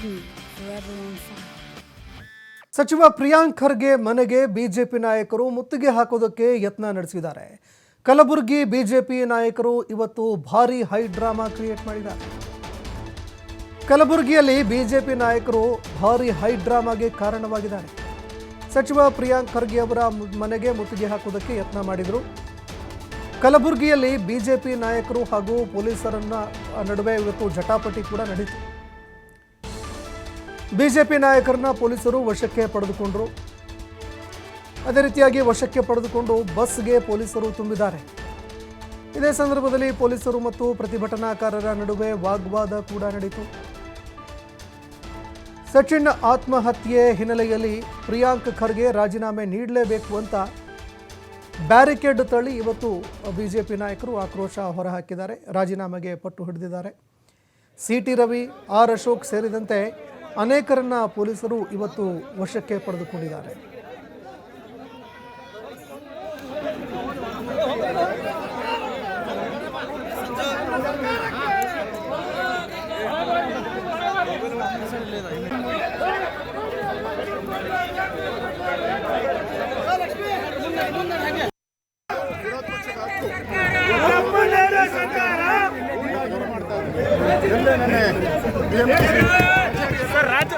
me forever on fire. ಸಚಿವ ಪ್ರಿಯಾಂಕ್ ಖರ್ಗೆ ಮನೆಗೆ BJP ನಾಯಕರು ಮುತ್ತಿಗೆ ಹಾಕೋದಕ್ಕೆ ಯತ್ನ ನಡೆಸಿದ್ದಾರೆ. ಕಲಬುರಗಿ ಬಿಜೆಪಿ ನಾಯಕರು ಇವತ್ತು ಭಾರಿ ಹೈ ಡ್ರಾಮಾ ಕ್ರಿಯೇಟ್ ಮಾಡಿದ್ದಾರೆ. ಕಲಬುರಗಿಯಲ್ಲಿ ಬಿಜೆಪಿ ನಾಯಕರು ಭಾರಿ ಹೈ ಡ್ರಾಮಾಗೆ ಕಾರಣವಾಗಿದ್ದಾರೆ. ಸಚಿವ ಪ್ರಿಯಾಂಕ್ ಖರ್ಗೆ ಅವರ ಮನೆಗೆ ಮುತ್ತಿಗೆ ಹಾಕೋದಕ್ಕೆ ಯತ್ನ ಮಾಡಿದರು. ಕಲಬುರಗಿಯಲ್ಲಿ ಬಿಜೆಪಿ ನಾಯಕರು ಹಾಗೂ ಪೊಲೀಸರನ್ನ ನಡುವೆ ಇವತ್ತು ಜಟಾಪಟಿ ಕೂಡ ನಡೆಯಿತು. ಬಿಜೆಪಿ ನಾಯಕರನ್ನ ಪೊಲೀಸರು ವಶಕ್ಕೆ ಪಡೆದುಕೊಂಡರು. ಅದೇ ರೀತಿಯಾಗಿ ವಶಕ್ಕೆ ಪಡೆದುಕೊಂಡು ಬಸ್ಗೆ ಪೊಲೀಸರು ತುಂಬಿದ್ದಾರೆ. ಇದೇ ಸಂದರ್ಭದಲ್ಲಿ ಪೊಲೀಸರು ಮತ್ತು ಪ್ರತಿಭಟನಾಕಾರರ ನಡುವೆ ವಾಗ್ವಾದ ಕೂಡ ನಡೆಯಿತು. ಸಚಿನ್ ಆತ್ಮಹತ್ಯೆ ಹಿನ್ನೆಲೆಯಲ್ಲಿ ಪ್ರಿಯಾಂಕ್ ಖರ್ಗೆ ರಾಜೀನಾಮೆ ನೀಡಲೇಬೇಕು ಅಂತ ಬ್ಯಾರಿಕೇಡ್ ತಳ್ಳಿ ಇವತ್ತು ಬಿಜೆಪಿ ನಾಯಕರು ಆಕ್ರೋಶ ಹೊರಹಾಕಿದ್ದಾರೆ. ರಾಜೀನಾಮೆಗೆ ಪಟ್ಟು ಹಿಡಿದಿದ್ದಾರೆ. ಸಿಟಿ ರವಿ, ಆರ್ ಅಶೋಕ್ ಸೇರಿದಂತೆ ಅನೇಕರನ್ನ ಪೊಲೀಸರು ಇವತ್ತು ವಶಕ್ಕೆ ಪಡೆದುಕೊಂಡಿದ್ದಾರೆ. ಸರ್ ರಾಜ್ಯ